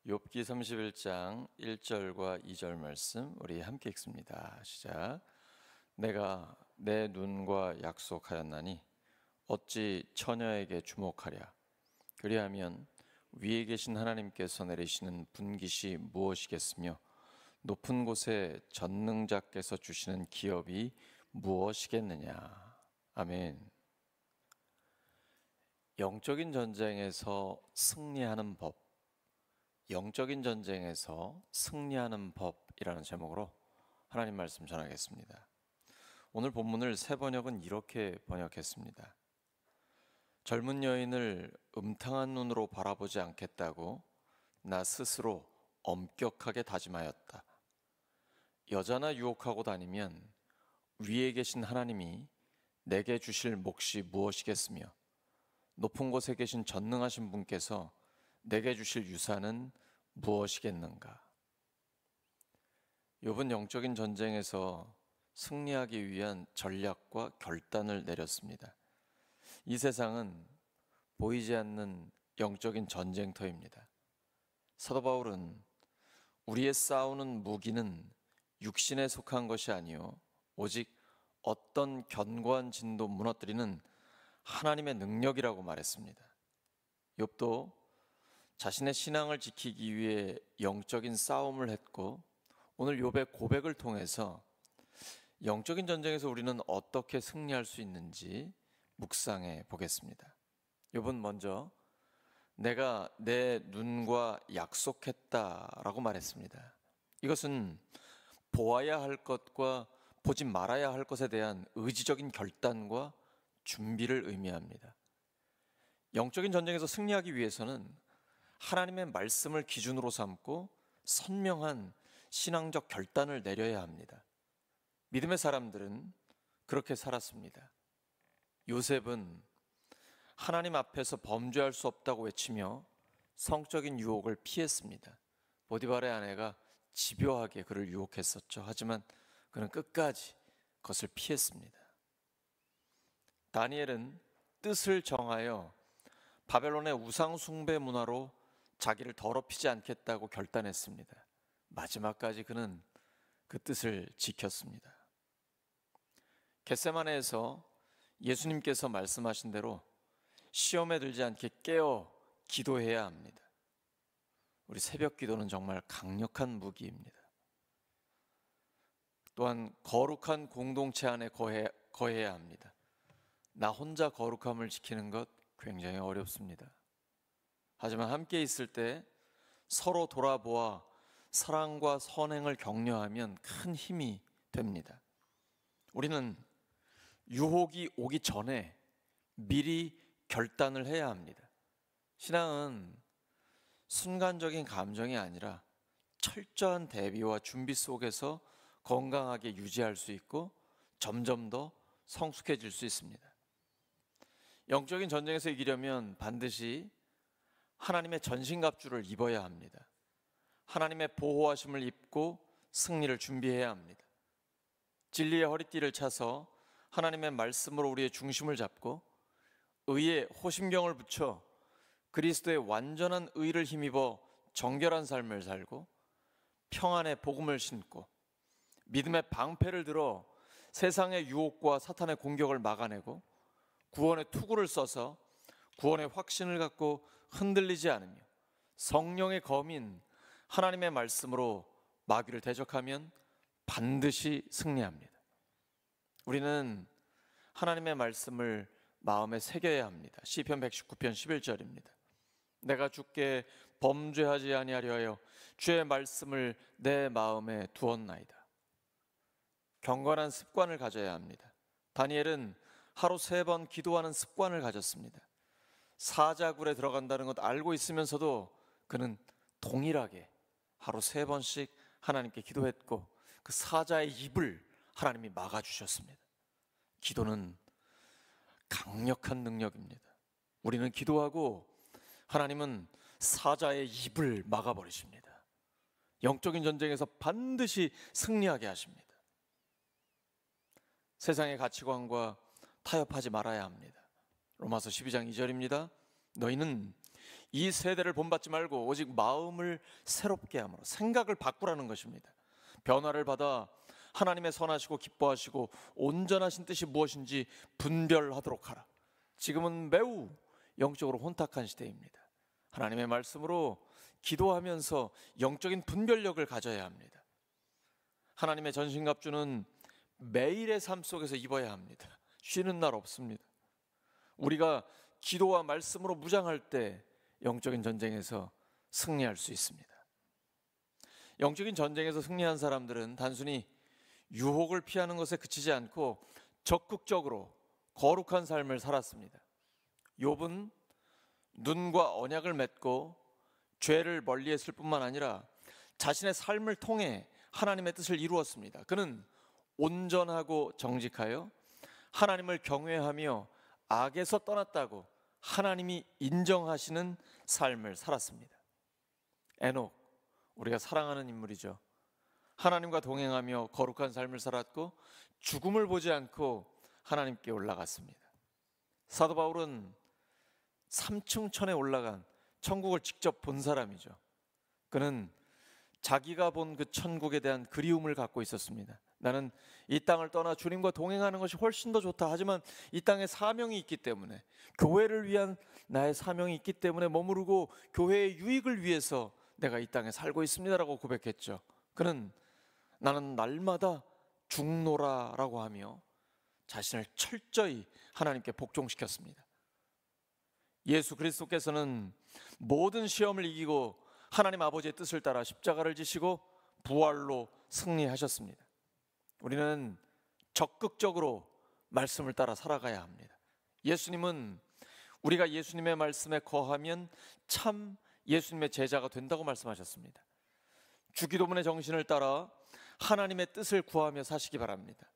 욥기 31장 1절과 2절 말씀 우리 함께 읽습니다. 시작. 내가 내 눈과 약속하였나니 어찌 처녀에게 주목하랴. 그리하면 위에 계신 하나님께서 내리시는 분깃이 무엇이겠으며 높은 곳에 전능자께서 주시는 기업이 무엇이겠느냐. 아멘. 영적인 전쟁에서 승리하는 법, 영적인 전쟁에서 승리하는 법이라는 제목으로 하나님 말씀 전하겠습니다. 오늘 본문을 새 번역은 이렇게 번역했습니다. 젊은 여인을 음탕한 눈으로 바라보지 않겠다고 나 스스로 엄격하게 다짐하였다. 여자나 유혹하고 다니면 위에 계신 하나님이 내게 주실 몫이 무엇이겠으며 높은 곳에 계신 전능하신 분께서 내게 주실 유산은 무엇이겠는가? 욥은 영적인 전쟁에서 승리하기 위한 전략과 결단을 내렸습니다. 이 세상은 보이지 않는 영적인 전쟁터입니다. 사도 바울은 우리의 싸우는 무기는 육신에 속한 것이 아니요 오직 어떤 견고한 진도 무너뜨리는 하나님의 능력이라고 말했습니다. 욥도 자신의 신앙을 지키기 위해 영적인 싸움을 했고 오늘 욥의 고백을 통해서 영적인 전쟁에서 우리는 어떻게 승리할 수 있는지 묵상해 보겠습니다. 욥은 먼저 내가 내 눈과 약속했다라고 말했습니다. 이것은 보아야 할 것과 보지 말아야 할 것에 대한 의지적인 결단과 준비를 의미합니다. 영적인 전쟁에서 승리하기 위해서는 하나님의 말씀을 기준으로 삼고 선명한 신앙적 결단을 내려야 합니다. 믿음의 사람들은 그렇게 살았습니다. 요셉은 하나님 앞에서 범죄할 수 없다고 외치며 성적인 유혹을 피했습니다. 보디발의 아내가 집요하게 그를 유혹했었죠. 하지만 그는 끝까지 그것을 피했습니다. 다니엘은 뜻을 정하여 바벨론의 우상 숭배 문화로 자기를 더럽히지 않겠다고 결단했습니다. 마지막까지 그는 그 뜻을 지켰습니다. 겟세마네에서 예수님께서 말씀하신 대로 시험에 들지 않게 깨어 기도해야 합니다. 우리 새벽 기도는 정말 강력한 무기입니다. 또한 거룩한 공동체 안에 거해야 합니다. 나 혼자 거룩함을 지키는 것 굉장히 어렵습니다. 하지만 함께 있을 때 서로 돌아보아 사랑과 선행을 격려하면 큰 힘이 됩니다. 우리는 유혹이 오기 전에 미리 결단을 해야 합니다. 신앙은 순간적인 감정이 아니라 철저한 대비와 준비 속에서 건강하게 유지할 수 있고 점점 더 성숙해질 수 있습니다. 영적인 전쟁에서 이기려면 반드시 하나님의 전신갑주를 입어야 합니다. 하나님의 보호하심을 입고 승리를 준비해야 합니다. 진리의 허리띠를 차서 하나님의 말씀으로 우리의 중심을 잡고 의에 호심경을 붙여 그리스도의 완전한 의를 힘입어 정결한 삶을 살고 평안의 복음을 신고 믿음의 방패를 들어 세상의 유혹과 사탄의 공격을 막아내고 구원의 투구를 써서 구원의 확신을 갖고 흔들리지 않으며 성령의 검인 하나님의 말씀으로 마귀를 대적하면 반드시 승리합니다. 우리는 하나님의 말씀을 마음에 새겨야 합니다. 시편 119편 11절입니다. 내가 주께 범죄하지 아니하려 하여 주의 말씀을 내 마음에 두었나이다. 경건한 습관을 가져야 합니다. 다니엘은 하루 3번 기도하는 습관을 가졌습니다. 사자굴에 들어간다는 것 알고 있으면서도 그는 동일하게 하루 3번씩 하나님께 기도했고 그 사자의 입을 하나님이 막아주셨습니다. 기도는 강력한 능력입니다. 우리는 기도하고 하나님은 사자의 입을 막아버리십니다. 영적인 전쟁에서 반드시 승리하게 하십니다. 세상의 가치관과 타협하지 말아야 합니다. 로마서 12장 2절입니다. 너희는 이 세대를 본받지 말고 오직 마음을 새롭게 함으로 생각을 바꾸라는 것입니다. 변화를 받아 하나님의 선하시고 기뻐하시고 온전하신 뜻이 무엇인지 분별하도록 하라. 지금은 매우 영적으로 혼탁한 시대입니다. 하나님의 말씀으로 기도하면서 영적인 분별력을 가져야 합니다. 하나님의 전신갑주는 매일의 삶 속에서 입어야 합니다. 쉬는 날 없습니다. 우리가 기도와 말씀으로 무장할 때 영적인 전쟁에서 승리할 수 있습니다. 영적인 전쟁에서 승리한 사람들은 단순히 유혹을 피하는 것에 그치지 않고 적극적으로 거룩한 삶을 살았습니다. 욥은 눈과 언약을 맺고 죄를 멀리했을 뿐만 아니라 자신의 삶을 통해 하나님의 뜻을 이루었습니다. 그는 온전하고 정직하여 하나님을 경외하며 악에서 떠났다고 하나님이 인정하시는 삶을 살았습니다. 에녹, 우리가 사랑하는 인물이죠. 하나님과 동행하며 거룩한 삶을 살았고 죽음을 보지 않고 하나님께 올라갔습니다. 사도 바울은 3층 천에 올라간 천국을 직접 본 사람이죠. 그는 자기가 본 그 천국에 대한 그리움을 갖고 있었습니다. 나는 이 땅을 떠나 주님과 동행하는 것이 훨씬 더 좋다. 하지만 이 땅에 사명이 있기 때문에, 교회를 위한 나의 사명이 있기 때문에 머무르고 교회의 유익을 위해서 내가 이 땅에 살고 있습니다라고 고백했죠. 그는 나는 날마다 죽노라라고 하며 자신을 철저히 하나님께 복종시켰습니다. 예수 그리스도께서는 모든 시험을 이기고 하나님 아버지의 뜻을 따라 십자가를 지시고 부활로 승리하셨습니다. 우리는 적극적으로 말씀을 따라 살아가야 합니다. 예수님은 우리가 예수님의 말씀에 거하면 참 예수님의 제자가 된다고 말씀하셨습니다. 주기도문의 정신을 따라 하나님의 뜻을 구하며 사시기 바랍니다.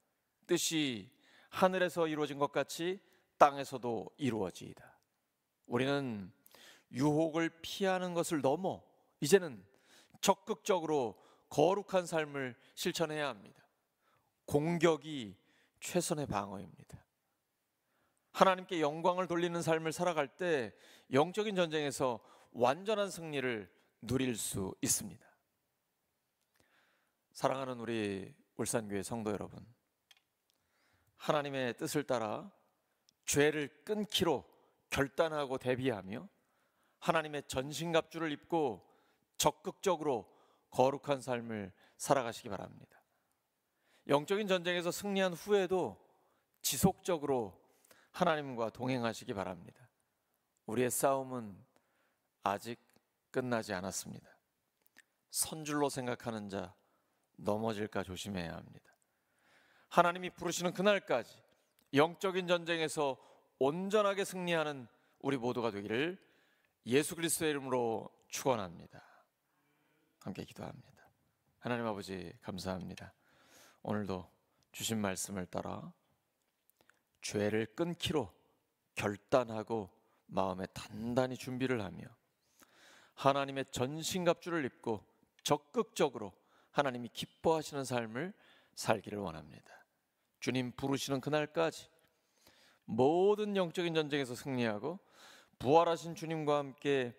뜻이 하늘에서 이루어진 것 같이 땅에서도 이루어지이다. 우리는 유혹을 피하는 것을 넘어 이제는 적극적으로 거룩한 삶을 실천해야 합니다. 공격이 최선의 방어입니다. 하나님께 영광을 돌리는 삶을 살아갈 때 영적인 전쟁에서 완전한 승리를 누릴 수 있습니다. 사랑하는 우리 울산교회 성도 여러분, 하나님의 뜻을 따라 죄를 끊기로 결단하고 대비하며 하나님의 전신갑주를 입고 적극적으로 거룩한 삶을 살아가시기 바랍니다. 영적인 전쟁에서 승리한 후에도 지속적으로 하나님과 동행하시기 바랍니다. 우리의 싸움은 아직 끝나지 않았습니다. 선줄로 생각하는 자 넘어질까 조심해야 합니다. 하나님이 부르시는 그날까지 영적인 전쟁에서 온전하게 승리하는 우리 모두가 되기를 예수 그리스도의 이름으로 축원합니다. 함께 기도합니다. 하나님 아버지 감사합니다. 오늘도 주신 말씀을 따라 죄를 끊기로 결단하고 마음에 단단히 준비를 하며 하나님의 전신갑주를 입고 적극적으로 하나님이 기뻐하시는 삶을 살기를 원합니다. 주님 부르시는 그날까지 모든 영적인 전쟁에서 승리하고 부활하신 주님과 함께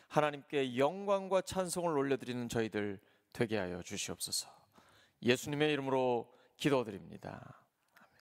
하나님께 영광과 찬송을 올려드리는 저희들 되게 하여 주시옵소서. 예수님의 이름으로 기도드립니다.